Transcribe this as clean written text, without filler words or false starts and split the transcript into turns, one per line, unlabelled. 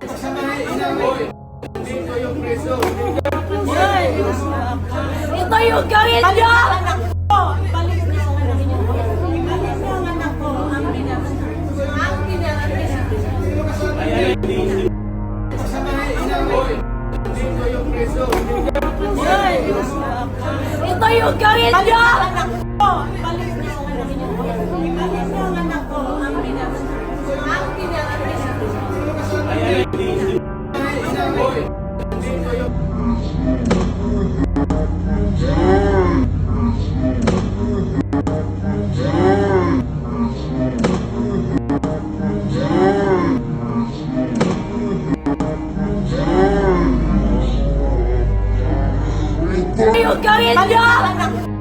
Dito yung preso.
Ito yung garin niya!
Ibalik niyo ang anak niyo. Ibalik niyo ang anak ko. Ang
Dito yung preso.
Ito yung garin niya!
Ibalik niyo ang anak niyo. Ibalik niyo ang anak ko. Ang
Dito yung
Ito yung garin niya!